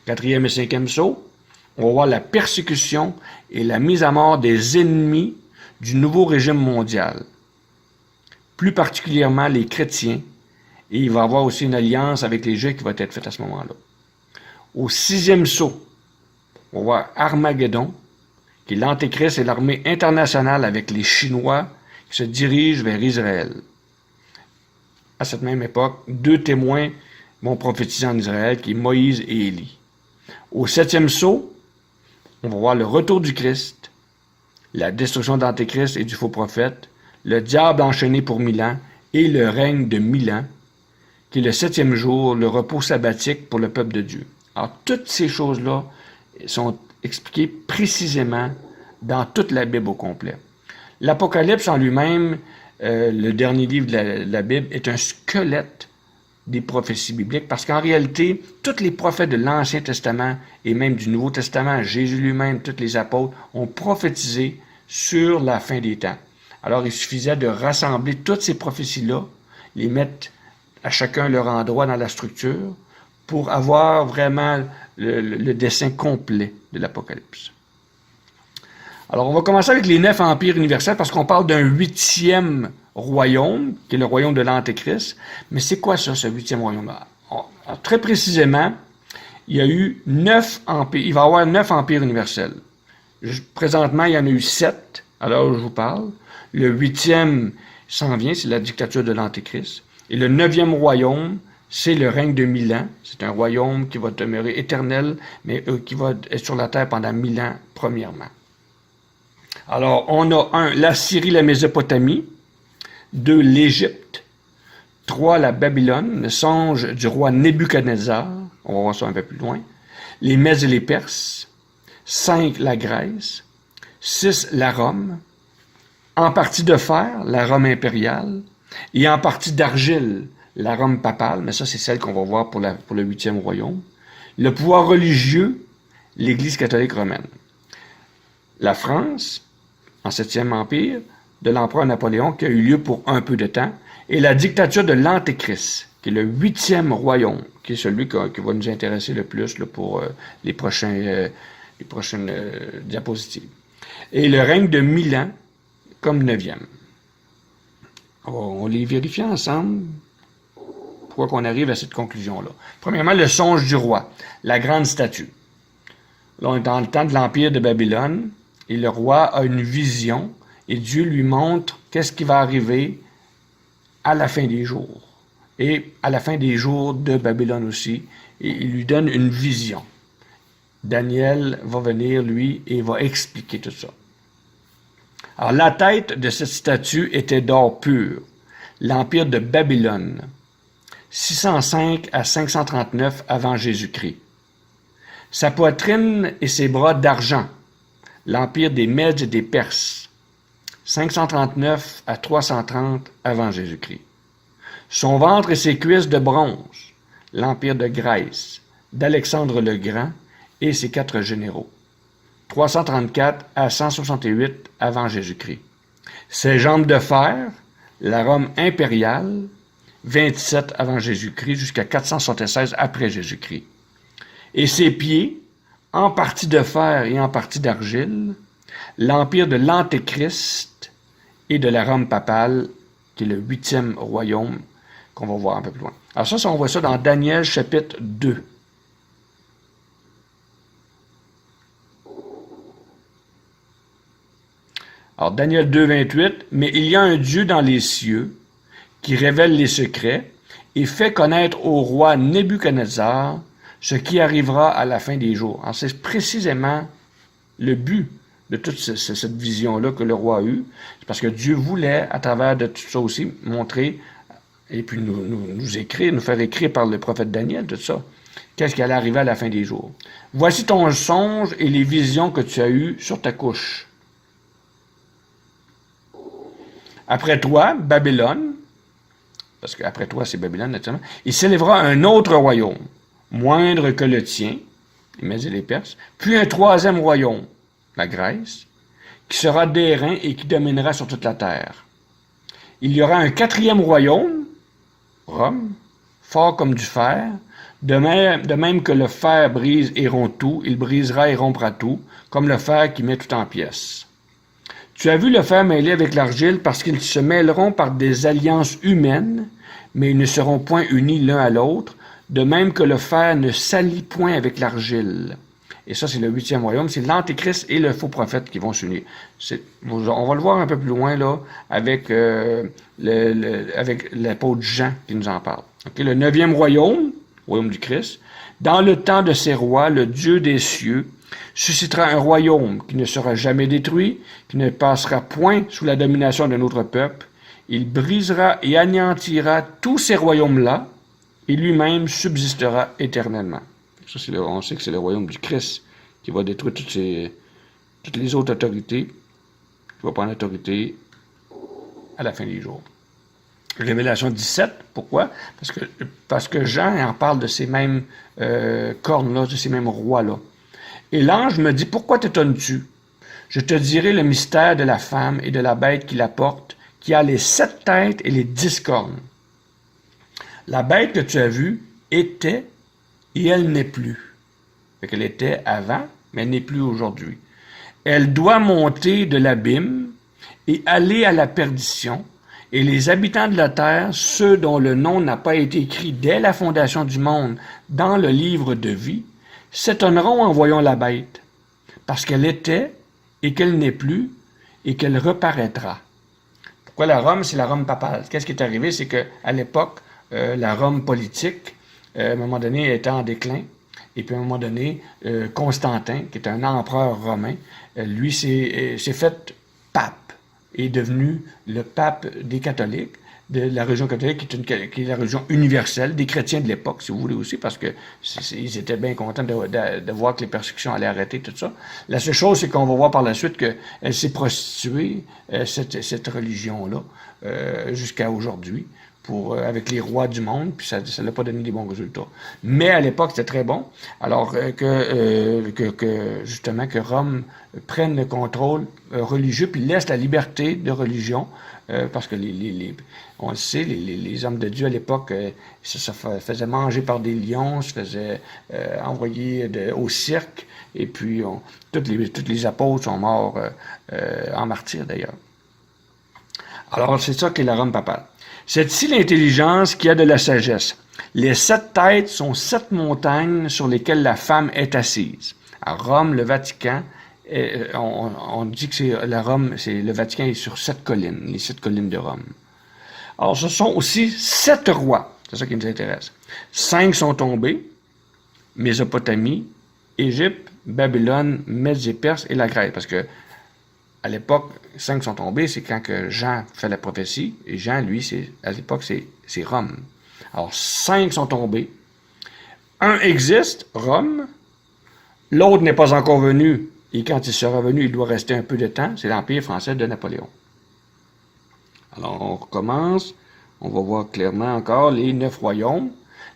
Quatrième et cinquième saut, on va voir la persécution et la mise à mort des ennemis du nouveau régime mondial, plus particulièrement les chrétiens, et il va y avoir aussi une alliance avec les Juifs qui va être faite à ce moment-là. Au sixième saut, on va voir Armageddon, qui est l'Antéchrist et l'armée internationale avec les Chinois qui se dirigent vers Israël. À cette même époque, 2 témoins vont prophétiser en Israël, qui est Moïse et Élie. Au septième saut, on va voir le retour du Christ, la destruction d'Antéchrist et du faux prophète, le diable enchaîné pour 1000 ans et le règne de 1000 ans, qui est le 7e jour, le repos sabbatique pour le peuple de Dieu. Alors, toutes ces choses-là sont expliquées précisément dans toute la Bible au complet. L'Apocalypse en lui-même, le dernier livre de la Bible, est un squelette des prophéties bibliques, parce qu'en réalité, tous les prophètes de l'Ancien Testament et même du Nouveau Testament, Jésus lui-même, tous les apôtres, ont prophétisé sur la fin des temps. Alors, il suffisait de rassembler toutes ces prophéties-là, les mettre à chacun leur endroit dans la structure, pour avoir vraiment le dessin complet de l'Apocalypse. Alors, on va commencer avec les 9 empires universels, parce qu'on parle d'un 8e royaume, qui est le royaume de l'Antéchrist. Mais c'est quoi ça, ce 8e royaume? Alors, très précisément, il y a eu 9 empires. Il va y avoir 9 empires universels. Présentement, il y en a eu 7, à l'heure où je vous parle. Le 8e s'en vient, c'est la dictature de l'Antéchrist. Et le 9e royaume, c'est le règne de 1000 ans. C'est un royaume qui va demeurer éternel, mais qui va être sur la terre pendant 1000 ans, premièrement. Alors, on a la Syrie, la Mésopotamie. 2, l'Égypte. 3, la Babylone, le songe du roi Nebuchadnezzar. On va voir ça un peu plus loin. Les Mèdes et les Perses. 5, la Grèce. 6, la Rome. En partie de fer, la Rome impériale. Et en partie d'argile, la Rome papale. Mais ça, c'est celle qu'on va voir pour le 8e royaume. Le pouvoir religieux, l'Église catholique romaine. La France, en 7e empire, de l'empereur Napoléon, qui a eu lieu pour un peu de temps, et la dictature de l'Antéchrist, qui est le 8e royaume, qui est celui qui va nous intéresser le plus là, pour les prochaines diapositives. Et le règne de 1000 ans, comme 9e. On les vérifie ensemble. Pourquoi qu'on arrive à cette conclusion-là? Premièrement, le songe du roi, la grande statue. Là, on est dans le temps de l'empire de Babylone, et le roi a une vision, et Dieu lui montre qu'est-ce qui va arriver à la fin des jours. Et à la fin des jours de Babylone aussi, et il lui donne une vision. Daniel va venir, lui, et va expliquer tout ça. Alors, la tête de cette statue était d'or pur, l'empire de Babylone, 605 à 539 avant Jésus-Christ. Sa poitrine et ses bras d'argent, l'empire des Mèdes et des Perses, 539 à 330 avant Jésus-Christ. Son ventre et ses cuisses de bronze, l'empire de Grèce, d'Alexandre le Grand et ses 4 généraux, 334 à 168 avant Jésus-Christ. Ses jambes de fer, la Rome impériale, 27 avant Jésus-Christ jusqu'à 476 après Jésus-Christ. Et ses pieds, en partie de fer et en partie d'argile, l'empire de l'Antéchrist et de la Rome papale, qui est le 8e royaume, qu'on va voir un peu plus loin. Alors ça, on voit ça dans Daniel chapitre 2. Alors, Daniel 2, 28, « Mais il y a un Dieu dans les cieux qui révèle les secrets et fait connaître au roi Nebuchadnezzar ce qui arrivera à la fin des jours. » Alors, c'est précisément le but de toute cette vision-là que le roi a eue. C'est parce que Dieu voulait, à travers de tout ça aussi, montrer, et puis nous écrire, nous faire écrire par le prophète Daniel, tout ça. Qu'est-ce qui allait arriver à la fin des jours? « Voici ton songe et les visions que tu as eues sur ta couche. Après toi, Babylone, parce qu'après toi, c'est Babylone, naturellement, il s'élèvera un autre royaume, moindre que le tien, les Mèdes et les Perses, puis un troisième royaume, la Grèce, qui sera d'airain et qui dominera sur toute la terre. Il y aura un quatrième royaume, Rome, fort comme du fer, de même que le fer brise et rompt tout, il brisera et rompra tout, comme le fer qui met tout en pièces. Tu as vu le fer mêlé avec l'argile parce qu'ils se mêleront par des alliances humaines, mais ils ne seront point unis l'un à l'autre, de même que le fer ne s'allie point avec l'argile. Et ça, c'est le 8e royaume, c'est l'Antéchrist et le faux prophète qui vont s'unir. On va le voir un peu plus loin, là, avec l'apôtre Jean qui nous en parle. Okay, le 9e royaume, royaume du Christ, dans le temps de ses rois, le Dieu des cieux suscitera un royaume qui ne sera jamais détruit, qui ne passera point sous la domination d'un autre peuple. Il brisera et anéantira tous ces royaumes-là, et lui-même subsistera éternellement. Ça, on sait que c'est le royaume du Christ qui va détruire toutes les autres autorités, qui va prendre l'autorité à la fin des jours. Révélation 17, pourquoi? Parce que Jean en parle de ces mêmes cornes-là, de ces mêmes rois-là. Et l'ange me dit, « Pourquoi t'étonnes-tu? Je te dirai le mystère de la femme et de la bête qui la porte, qui a les 7 têtes et les 10 cornes. La bête que tu as vue était et elle n'est plus. » Fait qu'elle était avant, mais elle n'est plus aujourd'hui. « Elle doit monter de l'abîme et aller à la perdition, et les habitants de la terre, ceux dont le nom n'a pas été écrit dès la fondation du monde dans le livre de vie, s'étonneront en voyant la bête, parce qu'elle était et qu'elle n'est plus et qu'elle reparaîtra. » Pourquoi la Rome? C'est la Rome papale. Qu'est-ce qui est arrivé? C'est qu'à l'époque, la Rome politique, à un moment donné, était en déclin. Et puis à un moment donné, Constantin, qui est un empereur romain, lui s'est fait pape, est devenu le pape des catholiques, de la religion catholique, qui est la religion universelle, des chrétiens de l'époque, si vous voulez aussi, parce que ils étaient bien contents de voir que les persécutions allaient arrêter, tout ça. La seule chose, c'est qu'on va voir par la suite qu'elle s'est prostituée, cette religion-là, jusqu'à aujourd'hui, avec les rois du monde, puis ça n'a pas donné des bons résultats. Mais à l'époque, c'était très bon. Alors justement, que Rome prenne le contrôle religieux, puis laisse la liberté de religion, parce que on le sait, les hommes de Dieu à l'époque, se faisaient manger par des lions, se faisaient envoyer au cirque, et puis tous les apôtres sont morts en martyr d'ailleurs. Alors c'est ça qu'est la Rome papale. C'est ici l'intelligence qui a de la sagesse. Les 7 têtes sont 7 montagnes sur lesquelles la femme est assise. À Rome, le Vatican, on dit que le Vatican est sur 7 collines, les 7 collines de Rome. Alors, ce sont aussi 7 rois, c'est ça qui nous intéresse. 5 sont tombés, Mésopotamie, Égypte, Babylone, Mèdes et Perses et la Grèce, parce que à l'époque, 5 sont tombés, c'est quand que Jean fait la prophétie, et Jean, lui, à l'époque, c'est Rome. Alors, 5 sont tombés. Un existe, Rome. L'autre n'est pas encore venu, et quand il sera venu, il doit rester un peu de temps. C'est l'Empire français de Napoléon. Alors, on recommence. On va voir clairement encore les 9 royaumes.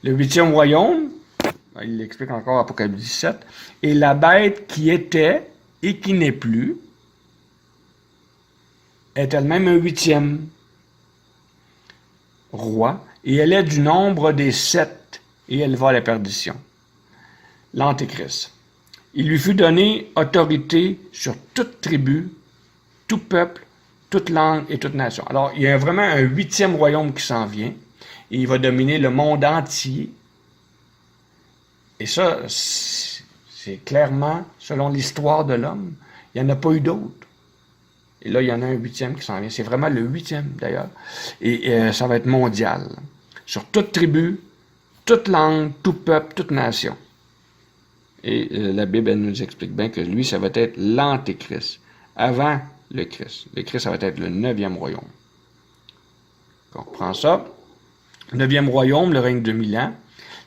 Le 8e royaume, il l'explique encore Apocalypse 17, et la bête qui était et qui n'est plus, est elle-même un 8e roi, et elle est du nombre des 7, et elle va à la perdition. L'Antéchrist. Il lui fut donné autorité sur toute tribu, tout peuple, toute langue et toute nation. Alors, il y a vraiment un 8e royaume qui s'en vient, et il va dominer le monde entier. Et ça, c'est clairement, selon l'histoire de l'homme, il n'y en a pas eu d'autres. Et là, il y en a un 8e qui s'en vient. C'est vraiment le 8e, d'ailleurs. Et ça va être mondial. Sur toute tribu, toute langue, tout peuple, toute nation. Et la Bible, elle nous explique bien que lui, ça va être l'Antéchrist. Avant le Christ. Le Christ, ça va être le 9e royaume. On reprend ça. 9e royaume, le règne de 1000 ans.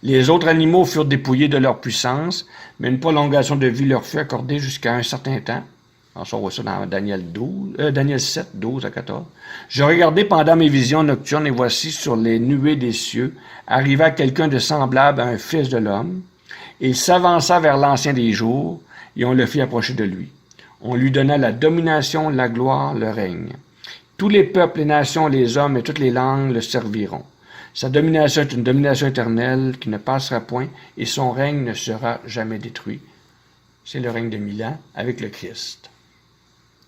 Les autres animaux furent dépouillés de leur puissance, mais une prolongation de vie leur fut accordée jusqu'à un certain temps. Alors, on voit ça dans Daniel 7, 12 à 14. Je regardais pendant mes visions nocturnes, et voici sur les nuées des cieux arriva quelqu'un de semblable à un fils de l'homme. Il s'avança vers l'ancien des jours, et on le fit approcher de lui. On lui donna la domination, la gloire, le règne. Tous les peuples, les nations, les hommes et toutes les langues le serviront. Sa domination est une domination éternelle qui ne passera point, et son règne ne sera jamais détruit. C'est le règne de 1000 ans avec le Christ.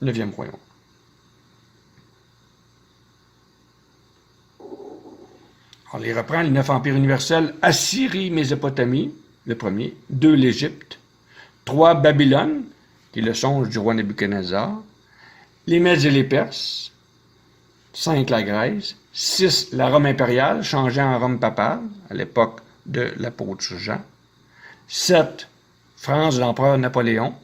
9e royaume. On les reprend, les 9 empires universels. Assyrie, Mésopotamie, le premier. 2, l'Égypte. 3, Babylone, qui est le songe du roi Nebuchadnezzar. Les Mèdes et les Perses. 5, la Grèce. 6, la Rome impériale, changée en Rome papale, à l'époque de l'apôtre Jean. 7, France de l'empereur Napoléon,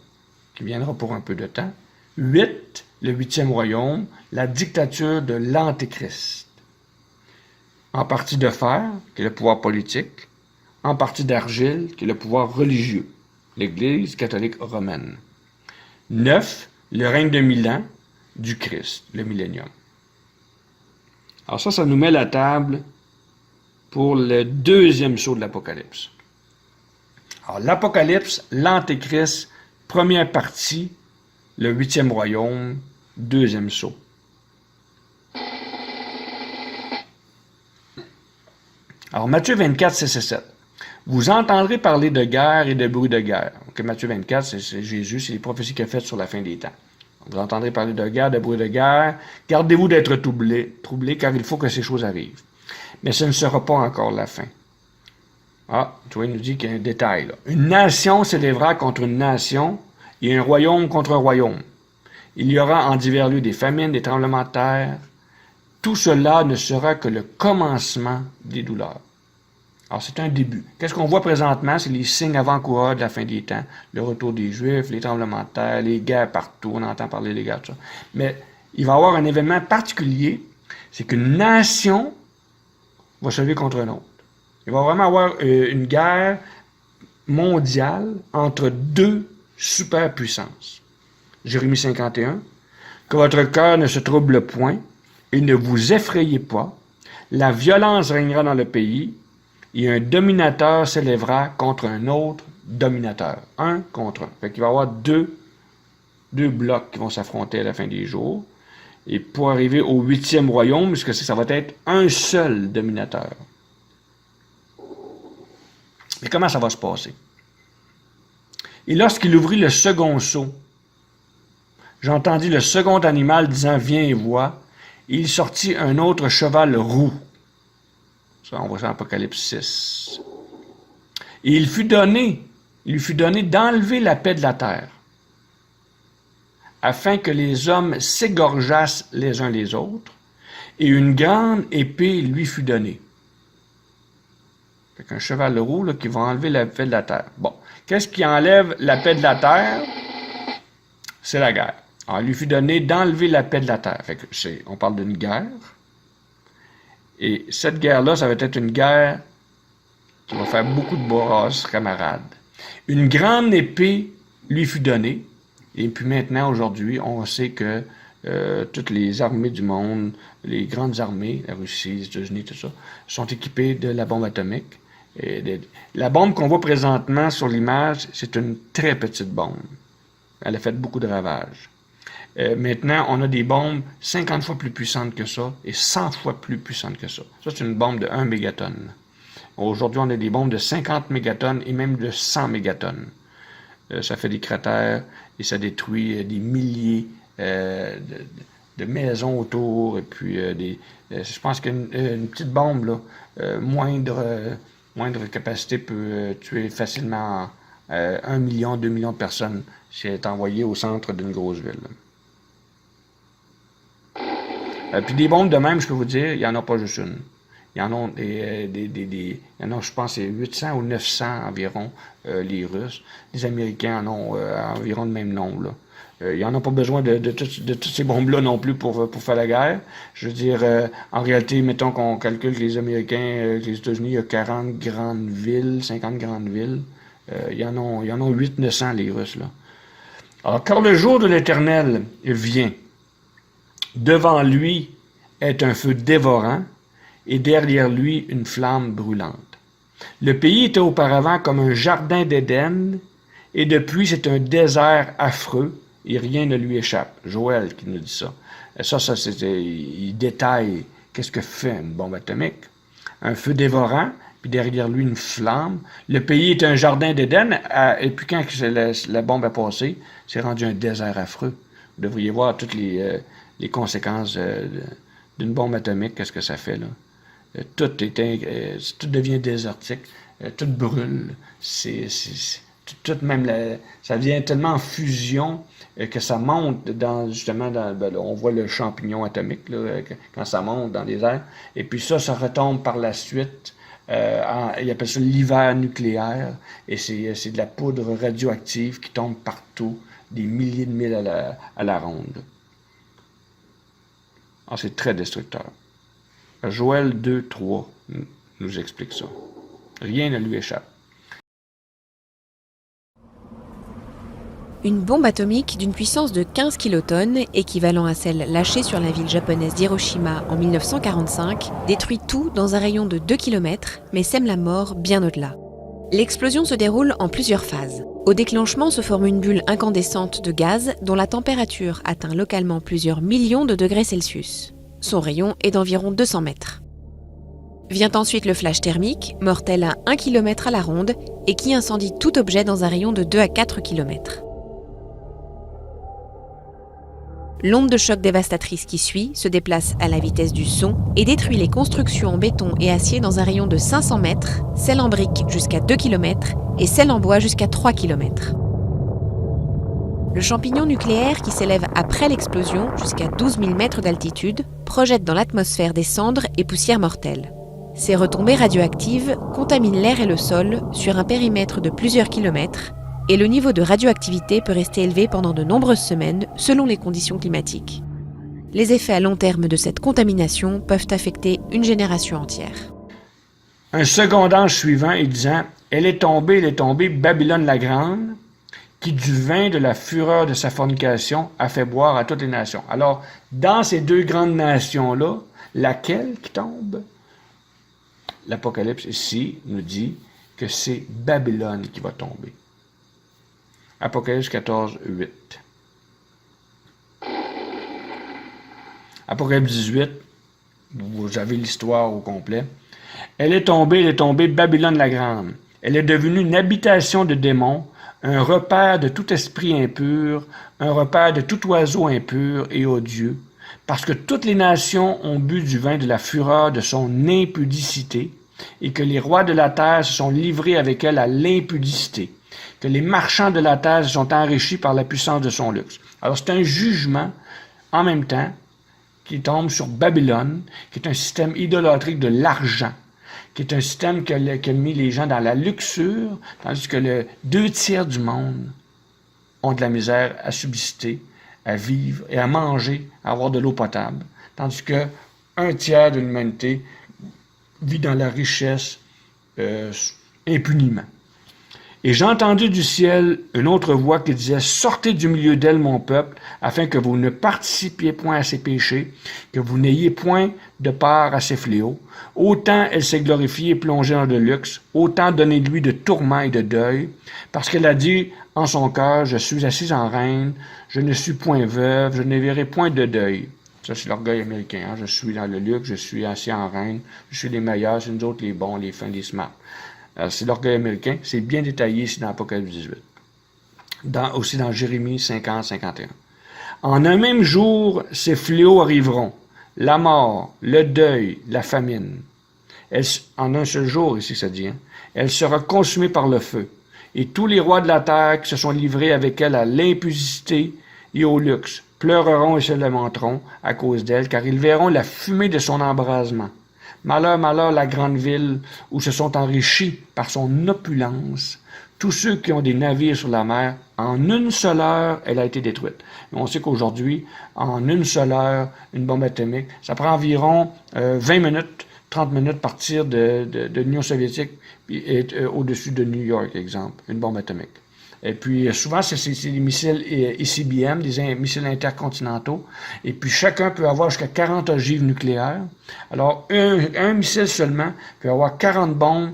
qui viendra pour un peu de temps. 8, le 8e royaume, la dictature de l'Antéchrist. En partie de fer, qui est le pouvoir politique. En partie d'argile, qui est le pouvoir religieux, l'Église catholique romaine. 9, le règne de 1000 ans du Christ, le millénium. Alors ça nous met la table pour le 2e saut de l'Apocalypse. Alors l'Apocalypse, l'Antéchrist, première partie, le 8e royaume, 2e saut. Alors Matthieu 24, 6 et 7. Vous entendrez parler de guerre et de bruit de guerre. Okay, Matthieu 24, c'est Jésus, c'est les prophéties qu'il a faites sur la fin des temps. Vous entendrez parler de guerre, de bruit de guerre. Gardez-vous d'être troublés, car il faut que ces choses arrivent. Mais ce ne sera pas encore la fin. Ah, tu vois, il nous dit qu'il y a un détail là. Une nation s'élèvera contre une nation et un royaume contre un royaume. Il y aura en divers lieux des famines, des tremblements de terre. Tout cela ne sera que le commencement des douleurs. Alors, c'est un début. Qu'est-ce qu'on voit présentement? C'est les signes avant-coureurs de la fin des temps. Le retour des Juifs, les tremblements de terre, les guerres partout. On entend parler des guerres, tout ça. Mais il va y avoir un événement particulier. C'est qu'une nation va se lever contre une autre. Il va vraiment avoir une guerre mondiale entre 2 superpuissances. Jérémie 51. Que votre cœur ne se trouble point et ne vous effrayez pas. La violence régnera dans le pays. Et un dominateur s'élèvera contre un autre dominateur. Un contre un. Fait qu'il va y avoir deux blocs qui vont s'affronter à la fin des jours. Et pour arriver au 8e royaume, puisque ça va être un seul dominateur. Mais comment ça va se passer? Et lorsqu'il ouvrit le second sceau, j'entendis le second animal disant « Viens et vois ». Et il sortit un autre cheval roux. Ça, on voit ça en Apocalypse 6. Et il lui fut donné d'enlever la paix de la terre, afin que les hommes s'égorgeassent les uns les autres, et une grande épée lui fut donnée. Fait qu'un cheval roux là, qui va enlever la paix de la terre. Bon, qu'est-ce qui enlève la paix de la terre? C'est la guerre. Alors, il lui fut donné d'enlever la paix de la terre. Fait que on parle d'une guerre. Et cette guerre-là, ça va être une guerre qui va faire beaucoup de bourrasques, camarades. Une grande épée lui fut donnée. Et puis maintenant, aujourd'hui, on sait que toutes les armées du monde, les grandes armées, la Russie, les États-Unis, tout ça, sont équipées de la bombe atomique. La bombe qu'on voit présentement sur l'image, c'est une très petite bombe. Elle a fait beaucoup de ravages. Maintenant, on a des bombes 50 fois plus puissantes que ça et 100 fois plus puissantes que ça. Ça, c'est une bombe de 1 mégatonne. Aujourd'hui, on a des bombes de 50 mégatonnes et même de 100 mégatonnes. Ça fait des cratères et ça détruit des milliers de maisons autour. Et puis, je pense qu'une petite bombe, là, moindre capacité peut tuer facilement 1 million, 2 millions de personnes si elle est envoyée au centre d'une grosse ville. Puis des bombes de même, je peux vous dire, il n'y en a pas juste une. Il y en a il y en a, je pense, c'est 800 ou 900 environ, les Russes. Les Américains en ont environ le même nombre, là. Il n'y en a pas besoin de toutes ces bombes-là non plus pour faire la guerre. Je veux dire, en réalité, mettons qu'on calcule que les Américains, que les États-Unis, il y a 40 grandes villes, 50 grandes villes. Il y en a 800-900, les Russes, là. Alors, quand le jour de l'Éternel vient, devant lui est un feu dévorant, et derrière lui une flamme brûlante. Le pays était auparavant comme un jardin d'Éden, et depuis c'est un désert affreux, et rien ne lui échappe. Joël qui nous dit ça. Il détaille qu'est-ce que fait une bombe atomique. Un feu dévorant, puis derrière lui une flamme. Le pays est un jardin d'Éden, et puis quand la bombe a passé, c'est rendu un désert affreux. Vous devriez voir toutes les conséquences d'une bombe atomique, qu'est-ce que ça fait là. Tout devient désertique, tout brûle, tout même ça vient tellement en fusion que ça monte on voit le champignon atomique là, quand ça monte dans les airs, et puis ça retombe par la suite, ils appellent ça l'hiver nucléaire, et c'est de la poudre radioactive qui tombe partout, des milliers de milles à la ronde. Alors, c'est très destructeur. Joël 2:3 nous explique ça. Rien ne lui échappe. Une bombe atomique d'une puissance de 15 kilotonnes, équivalent à celle lâchée sur la ville japonaise d'Hiroshima en 1945, détruit tout dans un rayon de 2 km, mais sème la mort bien au-delà. L'explosion se déroule en plusieurs phases. Au déclenchement se forme une bulle incandescente de gaz dont la température atteint localement plusieurs millions de degrés Celsius. Son rayon est d'environ 200 mètres. Vient ensuite le flash thermique, mortel à 1 km à la ronde et qui incendie tout objet dans un rayon de 2 à 4 km. L'onde de choc dévastatrice qui suit se déplace à la vitesse du son et détruit les constructions en béton et acier dans un rayon de 500 mètres, celles en briques jusqu'à 2 km et celles en bois jusqu'à 3 km. Le champignon nucléaire qui s'élève après l'explosion jusqu'à 12 000 mètres d'altitude projette dans l'atmosphère des cendres et poussières mortelles. Ces retombées radioactives contaminent l'air et le sol sur un périmètre de plusieurs kilomètres et le niveau de radioactivité peut rester élevé pendant de nombreuses semaines selon les conditions climatiques. Les effets à long terme de cette contamination peuvent affecter une génération entière. Un second ange suivant et disant « Elle est tombée, Babylone la grande, qui du vin de la fureur de sa fornication a fait boire à toutes les nations. » Alors, dans ces deux grandes nations-là, laquelle qui tombe? L'Apocalypse ici nous dit que c'est Babylone qui va tomber. Apocalypse 14, 8. Apocalypse 18, vous avez l'histoire au complet. Elle est tombée, Babylone la grande. Elle est devenue une habitation de démons, un repère de tout esprit impur, un repère de tout oiseau impur et odieux, parce que toutes les nations ont bu du vin de la fureur de son impudicité, et que les rois de la terre se sont livrés avec elle à l'impudicité, que les marchands de la terre se sont enrichis par la puissance de son luxe. Alors c'est un jugement, en même temps, qui tombe sur Babylone, qui est un système idolâtrique de l'argent, qui est un système qui a mis les gens dans la luxure, tandis que le 2/3 du monde ont de la misère à subsister, à vivre et à manger, à avoir de l'eau potable, tandis que 1/3 de l'humanité vit dans la richesse impunément. Et j'ai entendu du ciel une autre voix qui disait « Sortez du milieu d'elle, mon peuple, afin que vous ne participiez point à ses péchés, que vous n'ayez point de part à ses fléaux. Autant elle s'est glorifiée et plongée dans le luxe, autant donnez-lui de tourments et de deuil, parce qu'elle a dit en son cœur, je suis assise en reine, je ne suis point veuve, je ne verrai point de deuil. Ça, c'est l'orgueil américain. Hein? Je suis dans le luxe, je suis assis en reine, je suis les meilleurs, c'est nous autres les bons, les fins, les smart. C'est l'orgueil américain. C'est bien détaillé ici dans Apocalypse 18. Aussi dans Jérémie 50, 51. En un même jour, ces fléaux arriveront. La mort, le deuil, la famine. En un seul jour, ici ça dit, hein, elle sera consumée par le feu. Et tous les rois de la terre qui se sont livrés avec elle à l'impudicité et au luxe pleureront et se lamenteront à cause d'elle, car ils verront la fumée de son embrasement. Malheur, malheur, la grande ville où se sont enrichis par son opulence tous ceux qui ont des navires sur la mer. En une seule heure, elle a été détruite. Et on sait qu'aujourd'hui, en une seule heure, une bombe atomique, ça prend environ 20 minutes, 30 minutes partir de l'Union soviétique et au-dessus de New York, exemple, une bombe atomique. Et puis, souvent, c'est des missiles ICBM, des missiles intercontinentaux. Et puis, chacun peut avoir jusqu'à 40 ogives nucléaires. Alors, un missile seulement peut avoir 40 bombes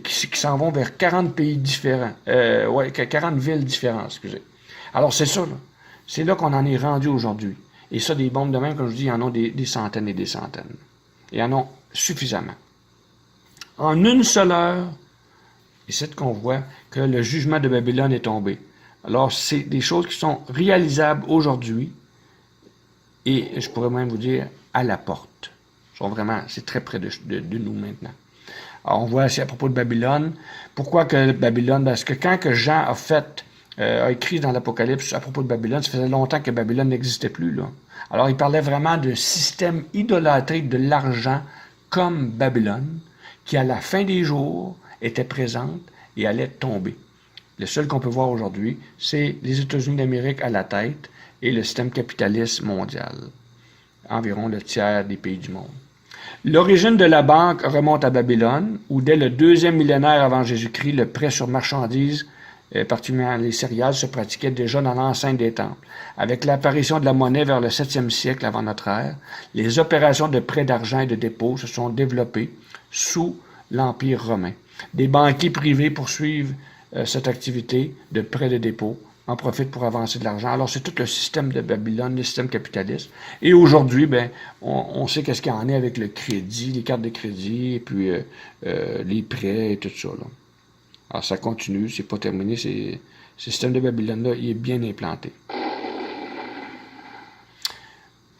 qui s'en vont vers 40 pays différents. 40 villes différentes, excusez. Alors, c'est ça, là. C'est là qu'on en est rendu aujourd'hui. Et ça, des bombes de même, comme je dis, il y en a des centaines et des centaines. Il y en a suffisamment. En une seule heure, et c'est qu'on voit que le jugement de Babylone est tombé. Alors, c'est des choses qui sont réalisables aujourd'hui, et je pourrais même vous dire, à la porte. C'est très près de nous maintenant. Alors, on voit aussi à propos de Babylone. Pourquoi que Babylone? Parce que quand que Jean a écrit dans l'Apocalypse à propos de Babylone, ça faisait longtemps que Babylone n'existait plus, là. Alors, il parlait vraiment d'un système idolâtrique de l'argent comme Babylone, qui à la fin des jours était présente et allait tomber. Le seul qu'on peut voir aujourd'hui, c'est les États-Unis d'Amérique à la tête et le système capitaliste mondial, environ le tiers des pays du monde. L'origine de la banque remonte à Babylone, où dès le 2e millénaire avant Jésus-Christ, le prêt sur marchandises, particulièrement les céréales, se pratiquait déjà dans l'enceinte des temples. Avec l'apparition de la monnaie vers le 7e siècle avant notre ère, les opérations de prêt d'argent et de dépôt se sont développées sous l'Empire romain. Des banquiers privés poursuivent cette activité de prêt de dépôt, en profitent pour avancer de l'argent. Alors, c'est tout le système de Babylone, le système capitaliste. Et aujourd'hui, on sait qu'est-ce qu'il y en est avec le crédit, les cartes de crédit, et puis les prêts et tout ça, là. Alors, ça continue, c'est pas terminé, ce système de Babylone-là, il est bien implanté.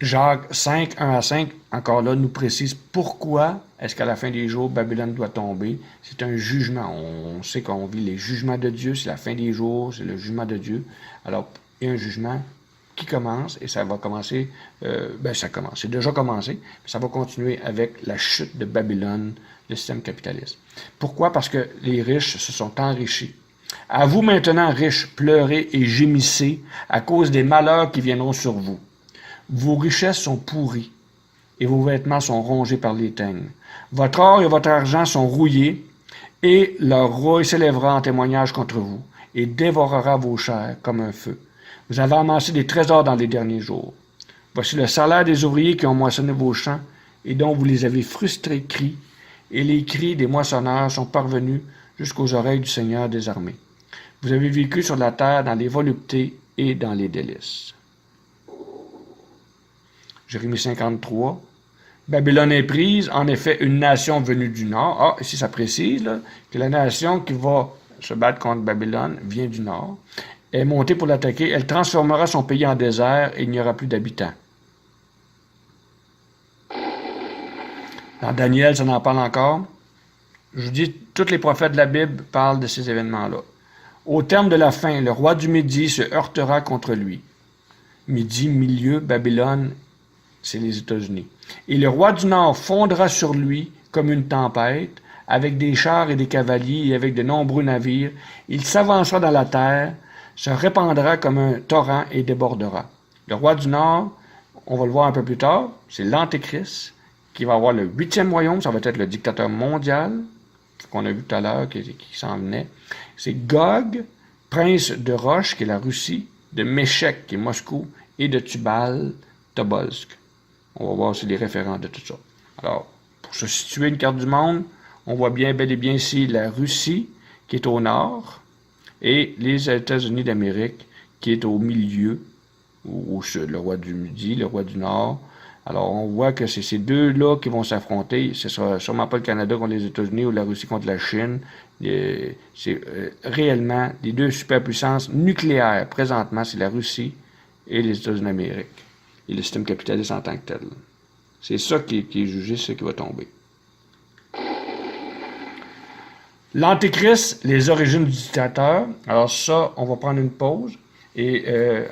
Jacques 5, 1 à 5, encore là, nous précise pourquoi est-ce qu'à la fin des jours, Babylone doit tomber. C'est un jugement. On sait qu'on vit les jugements de Dieu, c'est la fin des jours, c'est le jugement de Dieu. Alors, il y a un jugement qui commence, et ça va commencer, ça commence, c'est déjà commencé, mais ça va continuer avec la chute de Babylone, le système capitaliste. Pourquoi? Parce que les riches se sont enrichis. À vous maintenant, riches, pleurez et gémissez à cause des malheurs qui viendront sur vous. Vos richesses sont pourries, et vos vêtements sont rongés par les teignes. Votre or et votre argent sont rouillés, et leur rouille s'élèvera en témoignage contre vous, et dévorera vos chairs comme un feu. Vous avez amassé des trésors dans les derniers jours. Voici le salaire des ouvriers qui ont moissonné vos champs, et dont vous les avez frustrés cris, et les cris des moissonneurs sont parvenus jusqu'aux oreilles du Seigneur des armées. Vous avez vécu sur la terre dans les voluptés et dans les délices. Jérémie 53. Babylone est prise, en effet, une nation venue du nord. Ah, ici ça précise là, que la nation qui va se battre contre Babylone vient du nord. Elle est montée pour l'attaquer. Elle transformera son pays en désert et il n'y aura plus d'habitants. Dans Daniel, ça en parle encore. Je vous dis, tous les prophètes de la Bible parlent de ces événements-là. Au terme de la fin, le roi du Midi se heurtera contre lui. Midi, milieu, Babylone, c'est les États-Unis. Et le roi du Nord fondra sur lui comme une tempête, avec des chars et des cavaliers et avec de nombreux navires. Il s'avancera dans la terre, se répandra comme un torrent et débordera. Le roi du Nord, on va le voir un peu plus tard, c'est l'Antéchrist, qui va avoir le 8e royaume, ça va être le dictateur mondial, qu'on a vu tout à l'heure, qui s'en venait. C'est Gog, prince de Roche, qui est la Russie, de Méchec, qui est Moscou, et de Tubal, Tobolsk. On va voir aussi les référents de tout ça. Alors, pour se situer une carte du monde, on voit bien, bel et bien ici, la Russie, qui est au nord, et les États-Unis d'Amérique, qui est au milieu, au sud, le roi du Midi, le roi du Nord. Alors, on voit que c'est ces deux-là qui vont s'affronter. Ce ne sera sûrement pas le Canada contre les États-Unis ou la Russie contre la Chine. C'est réellement les deux superpuissances nucléaires. Présentement, c'est la Russie et les États-Unis d'Amérique. Et le système capitaliste en tant que tel. C'est ça qui est jugé, c'est ce qui va tomber. L'Antéchrist, les origines du dictateur. Alors ça, on va prendre une pause. Et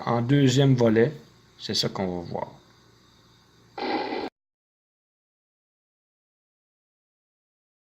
en deuxième volet, c'est ça qu'on va voir.